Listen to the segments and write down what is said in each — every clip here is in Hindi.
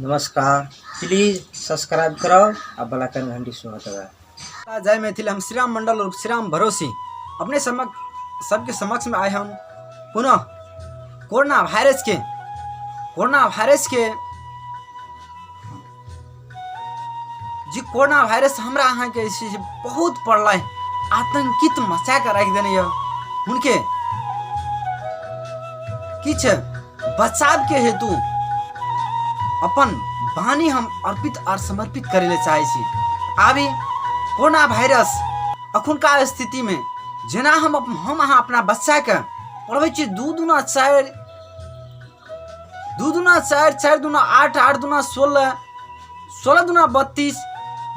नमस्कार। प्लीज सब्सक्राइब करो और बेल आइकन घंटी सुना दबाओ। जय मैथिल। हम श्री राम मंडल और श्री राम भरोसी अपने सबके समक्ष में आए हम पुनः कोरोना वायरस हमरा अहाँ के बहुत पड़ल आतंकित मचा कर रख देने उनके किछ बचाव के हेतु अपन वाणी हम अर्पित और समर्पित करे चाहे छी। अभी कोरोना वायरस अखुनका स्थिति में जेना हम अहाँ अपना बच्चा के पढ़वे छी 2 दूना 4 4 दूना 8 8 दूना 16 16 दूना 32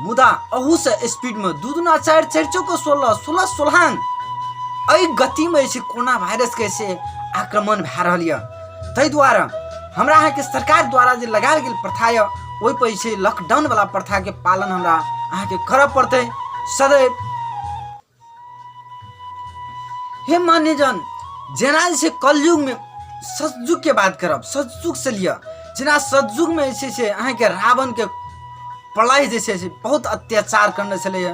मुदा अहू से स्पीड में 2 दूना 4 4 चौको 16 16 16 अई गति में कोरोना वायरस के से आक्रमण भए रहा है। तै द्वारा हमरा अहाँ के सरकार द्वारा जो लगायल गेल प्रथा है ओहि पर लॉकडाउन वाला प्रथा के पालन हमरा अहाँ के करऽ पड़ते सदैव। हे मान्यजन, जेना कलयुग में सतयुग के बात करब, सतयुग से लिया जेना सतयुग में अहाँ के रावण के प्रलय बहुत अत्याचार करने चले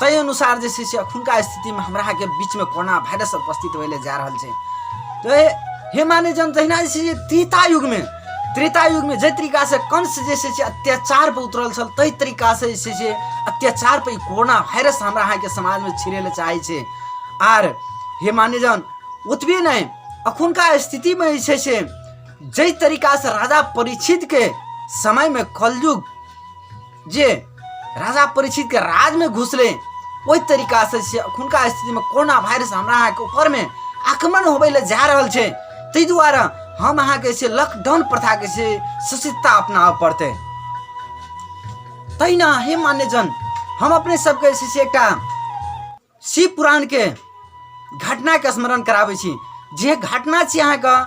तै अनुसार अखुनका स्थिति में हमरा के बीच में कोरोना वायरस उपस्थित होले जा रहा है। तो हे मान्यजन, तहिना त्रेता युग में जे तरीका से कंस अत्याचार पर उतरल छल तै तरीका से अत्याचार पर कोरोना वायरस हमरा अहाँ के समाज में छिड़े चाहे छे। आर हे मान्यजन, उतबे नहीं अखुनका स्थिति में जे तरीका से राजा परीक्षित के समय में कलयुग जे राजा परीक्षित के राज में घुसले वही तरीका से अखुनका स्थिति में कोरोना वायरस हमरा अहाँ के ऊपर में आक्रमण होबे जा रहा है। तै द्वारा हम अहाँ के लॉकडाउन प्रथा के सचेतता अपनाव पड़ते। तैना हे मान्यजन, हम अपने सबके एक शिव पुराण के घटना के स्मरण करावे छी। जे घटना अहाँ का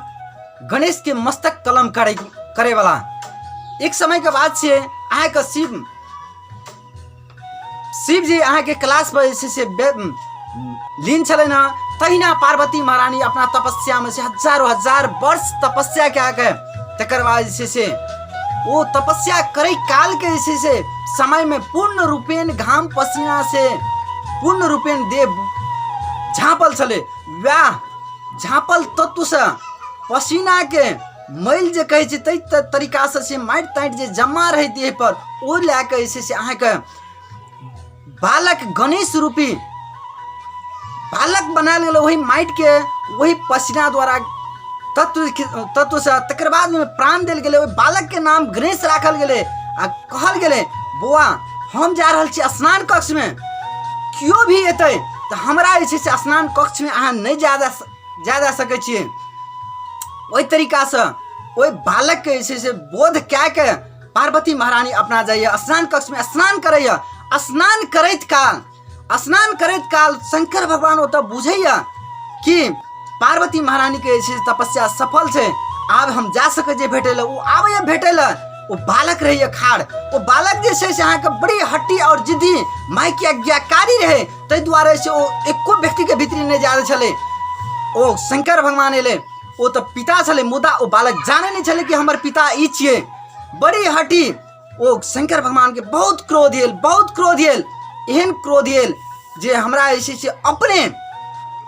गणेश के मस्तक कलम करे वाला एक समय के बाद से अहाँ का शिव जी अहाँ के क्लास पर लीन चले ना। तहिना पार्वती महारानी अपना तपस्या में से हजारों हजार वर्ष तपस्या क्या के तकर बाद वो तपस्या करे काल के समय में पूर्ण रूपेण घाम पसीना से पूर्ण रूपेण देव झाँपल चले व्याह झाँपल तत्व से पसीना के मैल जे कहे तै तरीका से माटि ताटि जे जमा रहे देह पर ओ लैके अहाँ के बालक गणेश रूपी बालक बनाल गेल वही माटि के वही पसीना द्वारा तत्व से तकर बाद में प्राण दिल गेले। वही बालक के नाम गणेश राखल गेले आ कहल गेले बौआ हम जा रहल छी स्नान कक्ष में, क्यों भी एतै तो हमरा स्नान कक्ष में अहाँ नहीं जा सकै छियै। वही तरीका से वही बालक के बोध क्या के पार्वती महारानी अपना जाइए स्नान कक्ष में स्नान करैया। स्नान करैत काल शंकर भगवान ओतऽ बुझैया कि पार्वती महारानी के तपस्या सफल है, आब हम जा सके जे भेटे ला। वो आबे भेटे ला, वो बालक रहिए खाड़। वो बालक अहाँ के बड़ी हट्टी और जिद्दी माई के आज्ञाकारी रहे तै द्वारा वो एको व्यक्ति के भीतर नहीं जा छले। ओ शंकर भगवान एले, वो तो पिता छले मुदा वो बालक जाने नहीं छले कि हमर पिता ई छिए। बड़ी हट्टी ओ शंकर भगवान के बहुत क्रोध भेल एहन क्रोध भेल जे हमरा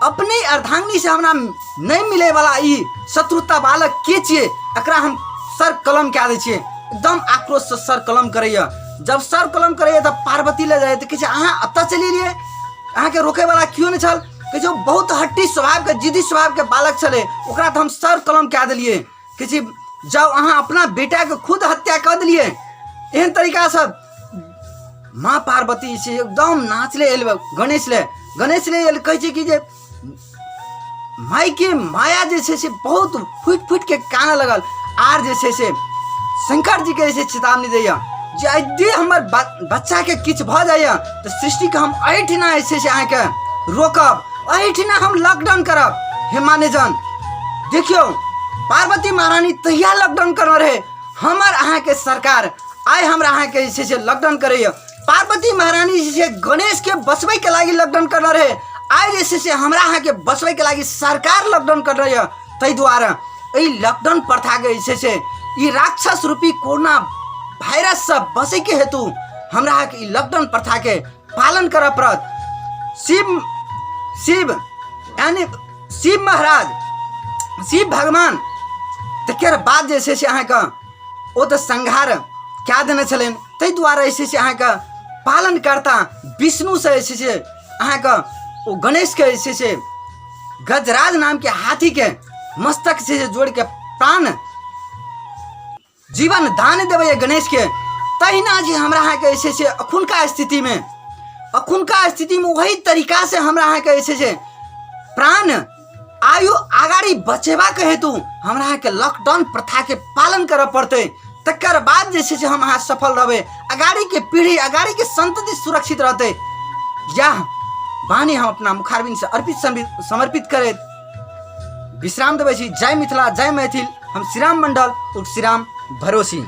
अपने अर्धांगिनी से हमरा नहीं मिले वाला ई शत्रुता बालक के छिए एकरा हम सर कलम कह दे छिए। एकदम आक्रोश से सर कलम करैया। जब सर कलम करैया तब पार्वती ले जाए तो कहे अहाँ अतः चली रहिए, अहाँ के रोके वाला क्यों नहीं छल। कहे बहुत हट्टी स्वभाव के जिद्दी स्वभाव के बालक छले ओकरा तो हम सर कलम कह दिलिए। कहे जब अहाँ अपना बेटा के खुद हत्या कर दिलिए। एहन तरीका से माँ पार्वती से एकदम नाचले गणेश ले कहे कि जे माई के माया बहुत फुट के काना लगल। आर शंकर जी के चेतावनी दैया जे यदि हमर बच्चा के किछ भ जाइए तो सृष्टि के हम अहिठिना अहाँ के रोकब, अहिठिना हम लॉकडाउन करब। हे मान्यजन देखियो पार्वती महारानी तहिया लॉकडाउन करना रहे, हमर अहाँ के सरकार आइ हमरा अहाँ के लॉकडाउन करैया। पार्वती महारानी गणेश के बचबे के लागी लॉकडाउन करना रहे, आज हमरा अहाँ के बचबे के लागी सरकार लॉकडाउन कर रही है। तै द्वारा लॉकडाउन प्रथा के ई राक्षस रूपी कोरोना वायरस से बचे के हेतु हमरा के लॉकडाउन प्रथा के पालन करऽ पड़त। शिव यानी शिव महाराज, शिव भगवान तकर बाद जे छै से अहाँके ओ तऽ संहार कए देने छलनि, ताहि दुआरे जे छै से अहाँके पालन करता विष्णु से जे छै से अहाँके ओ गणेश के जे छै से गजराज नाम के हाथी के मस्तक से जोड़ के प्राण जीवन दान देवे गणेश के। तहिना जे हमरा अहाँके जे छै से अखुनका स्थिति में वही तरीका से हमरा अहाँके जे छै से प्राण आयु आगाड़ी बचेबा के हेतु हमरा अहाँके लॉकडाउन प्रथा के पालन करऽ पड़तै। तकर बाद जे छै से हम अहाँ सफल रहबै, अगाड़ी के पीढ़ी अगाड़ी के संतति सुरक्षित रहतै। यह वाणी हम अपना मुखारबिंद से समर्पित करैत विश्राम देबै छी। जय मिथिला, जय मैथिल। हम श्रीराम मंडल उर्फ श्रीराम भरोसी।